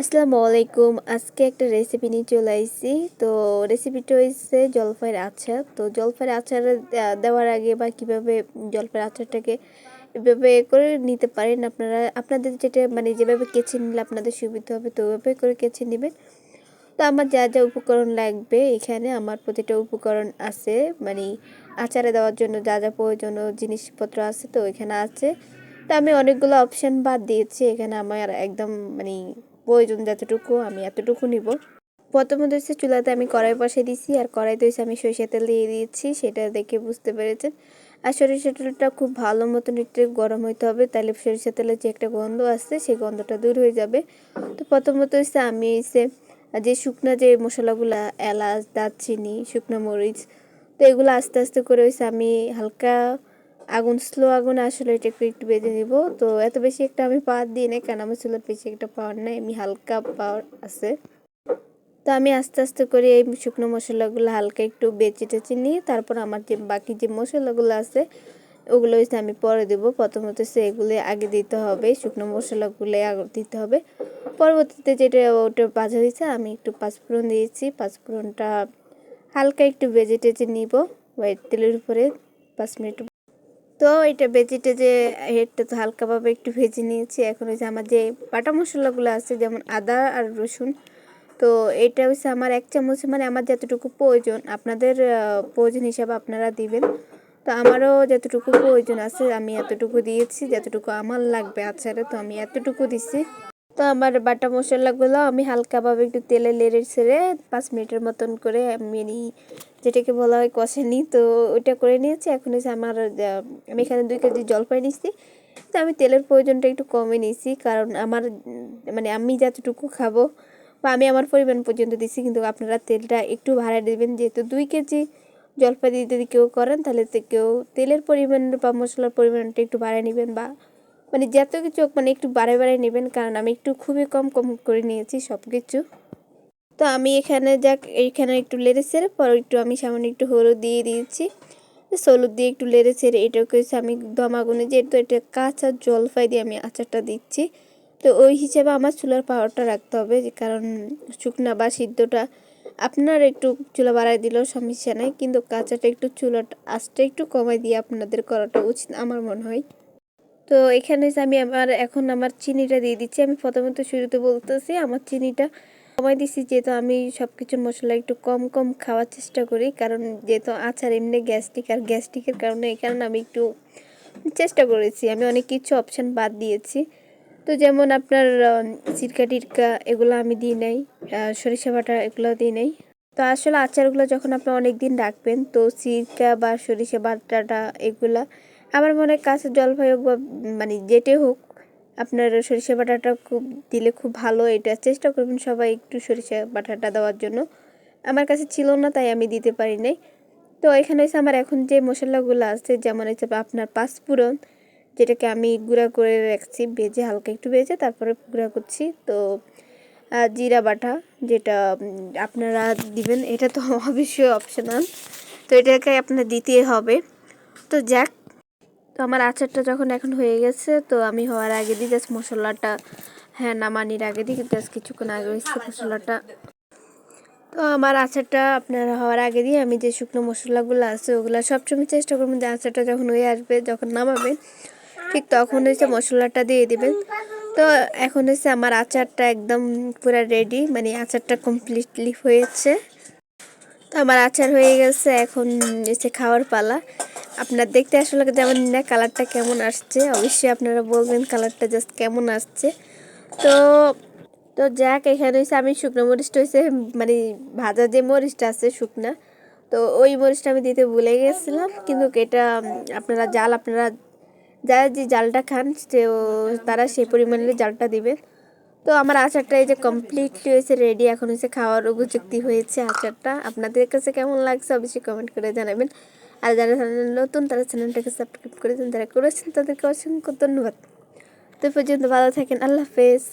আসসালামু আলাইকুম। আজকে একটা রেসিপি নিয়ে চলে আইছি। তো রেসিপিটা হইছে জলপাইয়ের আচার। তো জলপাইয়ের আচার দেওয়ার আগে বা কিভাবে জলপাইয়ের আচারটাকে এভাবে করে নিতে পারেন আপনারা। আপনাদের যেটা মানে যেভাবে কেচে নিলে আপনাদের সুবিধা হবে তো ওইভাবে করে কেচে নেবেন। তো আমার যা যা উপকরণ লাগবে এখানে আমার প্রতিটা উপকরণ আছে, মানে আচারে দেওয়ার জন্য যা যা প্রয়োজনীয় জিনিসপত্র আছে তো এখানে আছে। তো আমি অনেকগুলো অপশান বাদ দিয়েছি, এখানে আমার একদম মানে প্রয়োজন যতটুকু আমি এতটুকু নিব। প্রথমত হচ্ছে চুলাতে আমি কড়াই বসিয়ে দিয়েছি, আর কড়াইতে হচ্ছে আমি সরিষা তেল দিয়ে দিয়েছি, সেটা দেখে বুঝতে পেরেছেন। আর সরিষা তেলটা খুব ভালো মতন একটু গরম হইতে হবে, তাহলে সরিষা তেলের যে একটা গন্ধ আছে সেই গন্ধটা দূর হয়ে যাবে। তো প্রথমত হচ্ছে আমি হচ্ছে যে শুকনো যে মশলাগুলা এলাচ, দারচিনি, শুকনো মরিচ, তো এগুলো আস্তে আস্তে করে হচ্ছে আমি হালকা স্লো আগুনে আসলে এটা একটু বেজে নিব। তো এত বেশি একটা আমি পাওয়ার দিই না, কারণ আমার চুলার বেশি একটা পাওয়ার নাই, আমি হালকা পাওয়ার আছে। তো আমি আস্তে আস্তে করে এই শুকনো মশলাগুলো হালকা একটু বেচে টেচে নিয়ে তারপর আমার যে বাকি যে মশলাগুলো আছে ওগুলো হচ্ছে আমি পরে দেবো। প্রথমত হচ্ছে এগুলো আগে দিতে হবে, শুকনো মশলাগুলো আগে দিতে হবে। পরবর্তীতে যেটা ওটা ভাজা হয়েছে আমি একটু পাঁচফোড়ন দিয়েছি, পাঁচফোড়নটা হালকা একটু ভেজে টেজে নিব হোয়াইট তেলের উপরে 5 মিনিট। তো এটা ভেজেটে যে এটা তো হালকাভাবে একটু ভেজে নিয়েছি। এখন হচ্ছে আমার যে বাটা মশলাগুলো আছে যেমন আদা আর রসুন, তো এটা হচ্ছে আমার 1 চামচ, মানে আমার যতটুকু প্রয়োজন আপনাদের প্রয়োজন হিসাবে আপনারা দিবেন। তো আমারও যতটুকু প্রয়োজন আছে আমি এতটুকু দিয়েছি, যতটুকু আমার লাগবে আচারে তো আমি এতটুকু দিছি। তো আমার বাটা মশলাগুলো আমি হালকাভাবে একটু তেলে লেড়ে ছেড়ে 5 মিনিটের মতন করে আমি যেটাকে বলা হয় কষানি, তো ওইটা করে নিয়েছি। এখন হচ্ছে আমার আমি এখানে 2 কেজি জলপাই নিচ্ছি। তো আমি তেলের প্রয়োজনটা একটু কমে নিয়েছি, কারণ আমার মানে আমি যতটুকু খাবো বা আমি আমার পরিমাণ পর্যন্ত দিচ্ছি, কিন্তু আপনারা তেলটা একটু বাড়ায় দেবেন। যেহেতু 2 কেজি জলপাই দিয়ে যদি কেউ করেন তাহলে তো কেউ তেলের পরিমাণ বা মশলার পরিমাণটা একটু বাড়ায় নেবেন, বা মানে যত কিছু মানে একটু বাড়ায় নেবেন, কারণ আমি একটু খুবই কম কম করে নিয়েছি সব কিছু। তো আমি এখানে এইখানে একটু লেড়ে ছেড়ে পর একটু আমি সামান্য একটু হলুদ দিয়ে দিয়েছি। হলুদ দিয়ে একটু লেড়ে ছেড়ে এটাকে আমি দম আগুনে, যেহেতু এটা কাঁচা জলপাই দিয়ে আমি আচারটা দিচ্ছি, তো ওই হিসেবে আমার চুলার পাওয়ারটা রাখতে হবে, কারণ শুকনা বা সিদ্ধটা আপনার একটু চুলা বাড়াই দিলেও সমস্যা নেই, কিন্তু কাঁচাটা একটু চুলাটা আঁচটা একটু কমাই দিয়ে আপনাদের করাটা উচিত আমার মনে হয়। তো এখানে আমি এখন আমার চিনিটা দিয়ে দিচ্ছি। আমি প্রথমত শুরুতে বলতেছি আমার চিনিটা কমাই দিচ্ছি, যেহেতু আমি সব কিছুর মশলা একটু কম কম খাওয়ার চেষ্টা করি, কারণ যেহেতু আচার এমনি গ্যাস্ট্রিক, আর গ্যাস্ট্রিকের কারণে এই কারণে আমি একটু চেষ্টা করেছি, আমি অনেক কিছু অপশান বাদ দিয়েছি। তো যেমন আপনার সিরকা টিরকা এগুলো আমি দিই নাই, সরিষা বাটা এগুলো দিই নাই। তো আসলে আচারগুলো যখন আপনি অনেক দিন রাখবেন তো সিরকা বা সরিষা বাটাটা এগুলা আমার মনে হয় কাঁচা জলপাই হোক বা মানে যেটাই হোক আপনার সরিষা বাটাটা খুব দিলে খুব ভালো। এটা চেষ্টা করবেন সবাই একটু সরিষা বাটাটা দেওয়ার জন্য। আমার কাছে ছিল না তাই আমি দিতে পারি নাই। তো এখানে হচ্ছে আমার এখন যে মশলাগুলো আছে যেমন হচ্ছে আপনার পাঁচফোড়ন, যেটাকে আমি গুঁড়া করে রাখছি, ভেজে হালকা একটু ভেজে তারপরে গুঁড়া করছি। তো জিরা বাটা যেটা আপনারা দিবেন, এটা তো অবশ্যই অপশনাল, তো এটাকে আপনার দিতেই হবে। তো যাক, তো আমার আচারটা যখন এখন হয়ে গেছে তো আমি হওয়ার আগে দিই জাস্ট মশলাটা, হ্যাঁ নামানির আগে দিই জাস্ট কিছুক্ষণ আগে হয়েছে মশলাটা। তো আমার আচারটা আপনারা হওয়ার আগে দিয়ে আমি যে শুকনো মশলাগুলো আছে ওগুলো সবসময় চেষ্টা করবেন যে আচারটা যখন হয়ে আসবে, যখন নামাবেন ঠিক তখন হচ্ছে মশলাটা দিয়ে দিবেন। তো এখন হচ্ছে আমার আচারটা একদম পুরো রেডি, মানে আচারটা কমপ্লিটলি হয়েছে। তো আমার আচার হয়ে গেছে, এখন হচ্ছে খাওয়ার পালা। আপনার দেখতে আসলে যেমন না কালারটা কেমন আসছে অবশ্যই আপনারা বলবেন কালারটা জাস্ট কেমন আসছে। তো তো যাক, এখানে হচ্ছে আমি শুকনো মরিচটা হচ্ছে মানে ভাজা যে মরিচটা আছে শুকনা, তো ওই মরিচটা আমি দিতে ভুলে গেছিলাম, কিন্তু এটা আপনারা যারা যে জালটা খান তারা সেই পরিমাণে জালটা দিবেন। তো আমার আচারটা এই যে কমপ্লিটলি হয়েছে রেডি, এখন হচ্ছে খাওয়ার উপযুক্তি হয়েছে আচারটা। আপনাদের কাছে কেমন লাগছে অবশ্যই কমেন্ট করে জানাবেন। আর যারা নতুন তারা চ্যানেলটাকে সাবস্ক্রাইব করেছেন, যারা করেছেন তাদেরকে অসংখ্য ধন্যবাদ। তো পর্যন্ত ভালো থাকেন, আল্লাহ হাফেজ।